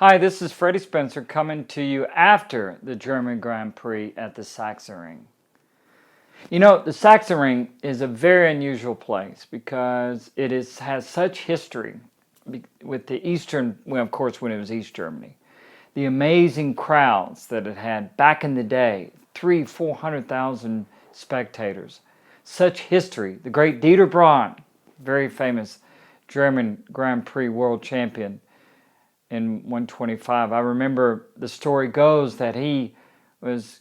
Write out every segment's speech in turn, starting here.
Hi, this is Freddie Spencer coming to you after the German Grand Prix at the Sachsenring. You know, the Sachsenring is a very unusual place because has such history with the Eastern, well, of course, when it was East Germany. The amazing crowds that it had back in the day, 400,000 spectators. Such history. The great Dieter Braun, very famous German Grand Prix world champion, in 125. I remember the story goes that he was,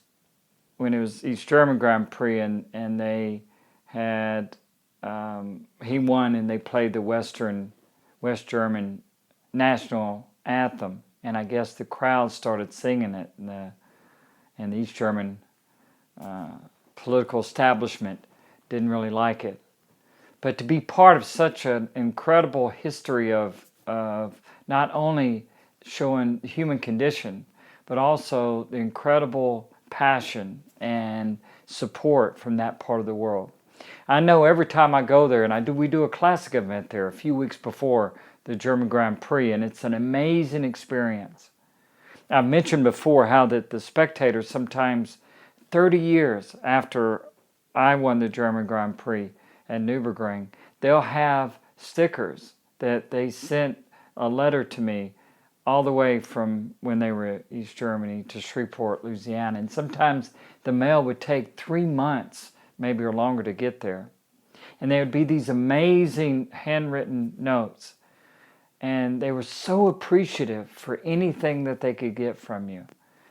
when it was East German Grand Prix, and they had, he won and they played the West German national anthem, and I guess the crowd started singing it, and the East German political establishment didn't really like it. But to be part of such an incredible history of not only showing the human condition, but also the incredible passion and support from that part of the world. I know every time I go there, and we do a classic event there a few weeks before the German Grand Prix, and it's an amazing experience. I've mentioned before how that the spectators sometimes 30 years after I won the German Grand Prix at Nürburgring, they'll have stickers that they sent a letter to me all the way from when they were in East Germany to Shreveport, Louisiana. And sometimes the mail would take 3 months, maybe or longer, to get there. And there would be these amazing handwritten notes. And they were so appreciative for anything that they could get from you.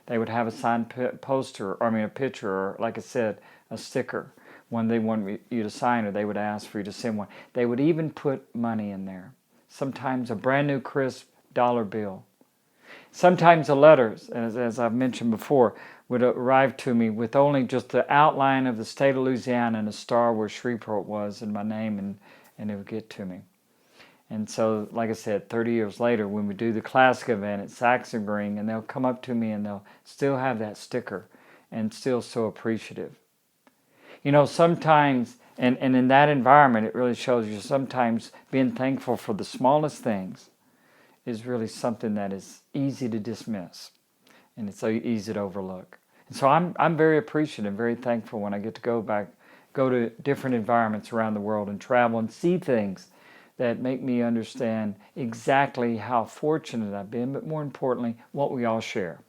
They would have a signed a picture, or like I said, a sticker. When they wanted you to sign, or they would ask for you to send one. They would even put money in there. Sometimes a brand new crisp dollar bill. Sometimes the letters, as I've mentioned before, would arrive to me with only just the outline of the state of Louisiana and a star where Shreveport was and my name, and it would get to me. And so, like I said, 30 years later, when we do the classic event at Sachsenring, and they'll come up to me and they'll still have that sticker and still so appreciative. You know, sometimes, and in that environment, it really shows you sometimes being thankful for the smallest things is really something that is easy to dismiss, and it's so easy to overlook. And so I'm very appreciative, very thankful when I get to go to different environments around the world and travel and see things that make me understand exactly how fortunate I've been, but more importantly, what we all share.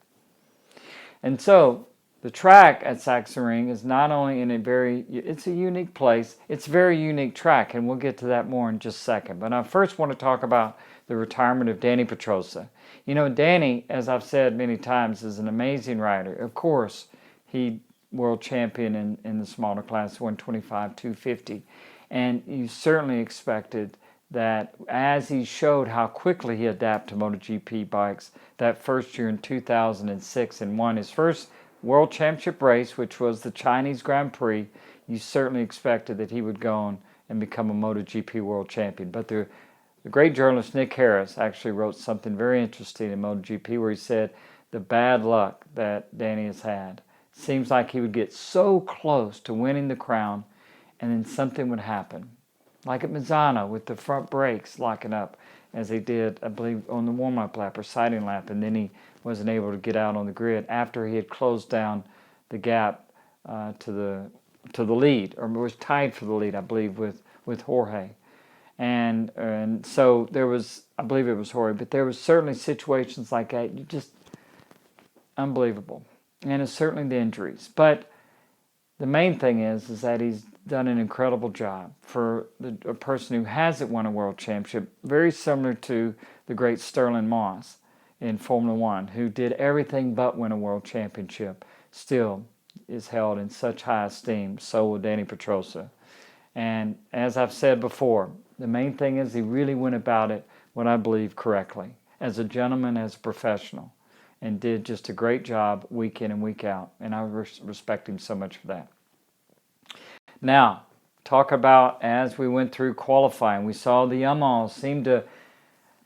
And so the track at Sachsenring is not only it's a unique place, it's a very unique track, and we'll get to that more in just a second. But I first want to talk about the retirement of Dani Pedrosa. You know, Dani, as I've said many times, is an amazing rider. Of course, he world champion in the smaller class, 125, 250. And you certainly expected that as he showed how quickly he adapted to MotoGP bikes that first year in 2006 and won his first World Championship race, which was the Chinese Grand Prix, you certainly expected that he would go on and become a MotoGP World Champion. But the great journalist Nick Harris actually wrote something very interesting in MotoGP where he said the bad luck that Dani has had. Seems like he would get so close to winning the crown, and then something would happen. Like at Misano with the front brakes locking up, as they did, I believe, on the warm-up lap or sighting lap, and then he wasn't able to get out on the grid after he had closed down the gap to the lead, or was tied for the lead, I believe, with Jorge. And so there was, I believe it was Jorge, but there was certainly situations like that, just unbelievable. And it's certainly the injuries. But the main thing is that he's done an incredible job for a person who hasn't won a world championship, very similar to the great Sterling Moss in Formula One, who did everything but win a world championship, still is held in such high esteem. So will Dani Pedrosa. And as I've said before, the main thing is he really went about it, what I believe, correctly, as a gentleman, as a professional, and did just a great job week in and week out. And I respect him so much for that. Now, talk about as we went through qualifying, we saw the Yamahas seem to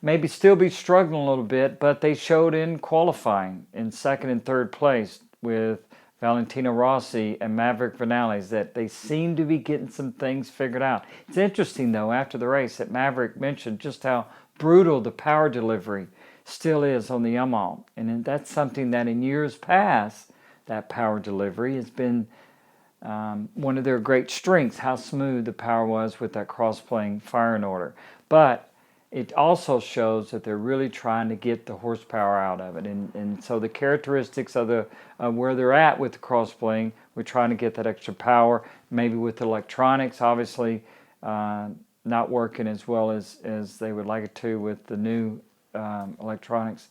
maybe still be struggling a little bit, but they showed in qualifying in second and third place with Valentino Rossi and Maverick Vinales that they seem to be getting some things figured out. It's interesting, though, after the race that Maverick mentioned just how brutal the power delivery still is on the Yamaha. And that's something that in years past, that power delivery has been one of their great strengths, how smooth the power was with that cross-plane firing order. But it also shows that they're really trying to get the horsepower out of it. And so the characteristics of where they're at with the cross-plane, we're trying to get that extra power. Maybe with the electronics, obviously not working as well as they would like it to with the new electronics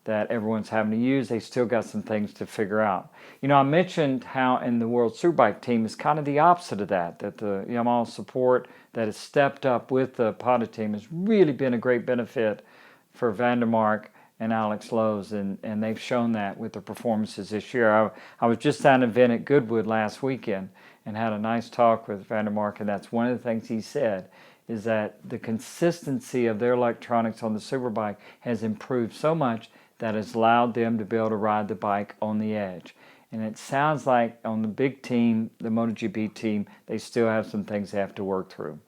that everyone's having to use. They still got some things to figure out. You know, I mentioned how in the World Superbike team is kind of the opposite of that the Yamaha support that has stepped up with the Pata team has really been a great benefit for Van der Mark and Alex Lowe's, and they've shown that with their performances this year. I was just at an event at Goodwood last weekend and had a nice talk with Van der Mark, and that's one of the things he said, is that the consistency of their electronics on the Superbike has improved so much that has allowed them to be able to ride the bike on the edge. And it sounds like on the big team, the MotoGP team, they still have some things they have to work through.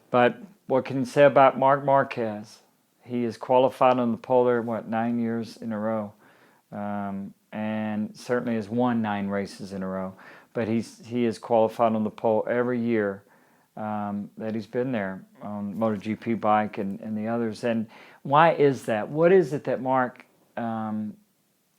But what can you say about Marc Marquez? He is qualified on the pole there, 9 years in a row. And certainly has won 9 races in a row. But he is qualified on the pole every year that he's been there on MotoGP bike and the others. And why is that? What is it that Mark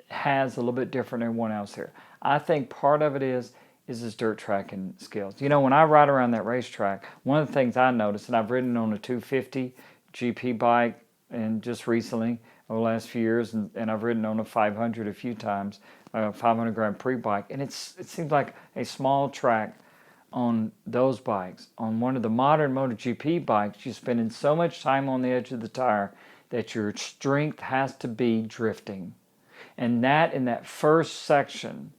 has a little bit different than everyone else here? I think part of it is his dirt tracking skills. You know, when I ride around that racetrack, one of the things I noticed, and I've ridden on a 250 GP bike and just recently over the last few years, and I've ridden on a 500 a few times, 500 Grand Prix bike, and it seems like a small track on those bikes. On one of the modern MotoGP bikes, you're spending so much time on the edge of the tire that your strength has to be drifting. And that in that first section,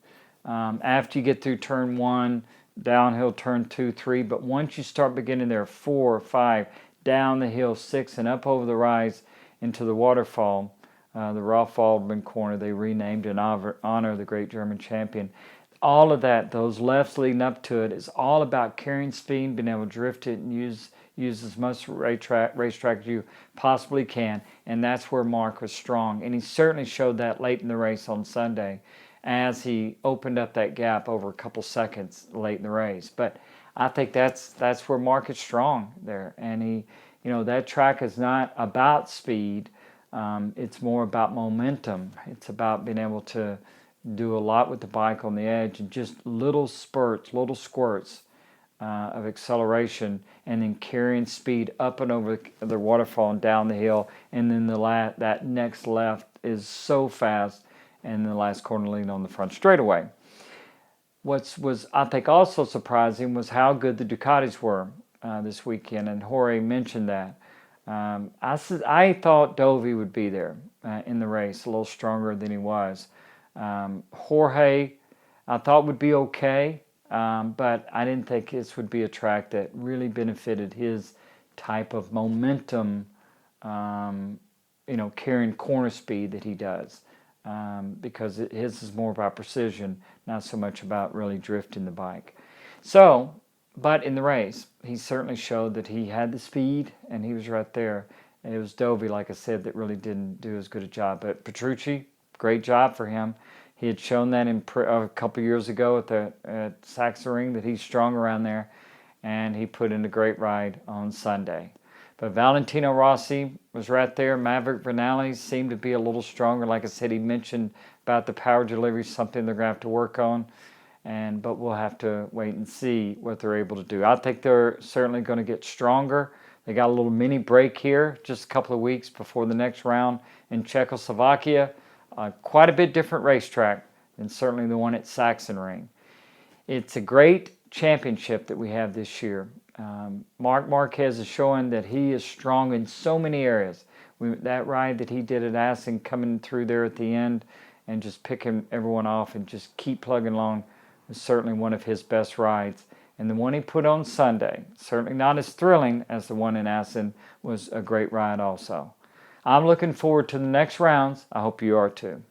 after you get through turn 1, downhill turn 2, 3, but once you start beginning there 4, 5, down the hill 6, and up over the rise into the waterfall, the Ralph Waldman corner they renamed in honor of the great German champion. All of that, those lefts leading up to it, is all about carrying speed, being able to drift it and use as much racetrack as you possibly can. And that's where Mark was strong. And he certainly showed that late in the race on Sunday as he opened up that gap over a couple seconds late in the race. But I think that's where Mark is strong there. And he, you know, that track is not about speed. It's more about momentum. It's about being able to do a lot with the bike on the edge and just little spurts, little squirts of acceleration, and then carrying speed up and over the waterfall and down the hill. And then that next left is so fast, and the last corner lean on the front straightaway. What was, I think, also surprising was how good the Ducatis were this weekend, and Jorge mentioned that. I thought Dovi would be there in the race, a little stronger than he was. Jorge, I thought would be okay, but I didn't think this would be a track that really benefited his type of momentum, carrying corner speed that he does, because his is more about precision, not so much about really drifting the bike. So, but in the race, he certainly showed that he had the speed, and he was right there. And it was Dovi, like I said, that really didn't do as good a job. But Petrucci, great job for him. He had shown that a couple years ago at Sachsenring that he's strong around there, and he put in a great ride on Sunday. But Valentino Rossi was right there. Maverick Vinales seemed to be a little stronger. Like I said, he mentioned about the power delivery, something they're going to have to work on. But we'll have to wait and see what they're able to do. I think they're certainly going to get stronger. They got a little mini break here, just a couple of weeks before the next round in Czechoslovakia. Quite a bit different racetrack than certainly the one at Sachsenring. It's a great championship that we have this year. Marc Marquez is showing that he is strong in so many areas. That ride that he did at Assen, coming through there at the end and just picking everyone off and just keep plugging along, was certainly one of his best rides. And the one he put on Sunday, certainly not as thrilling as the one in Assen, was a great ride also. I'm looking forward to the next rounds. I hope you are too.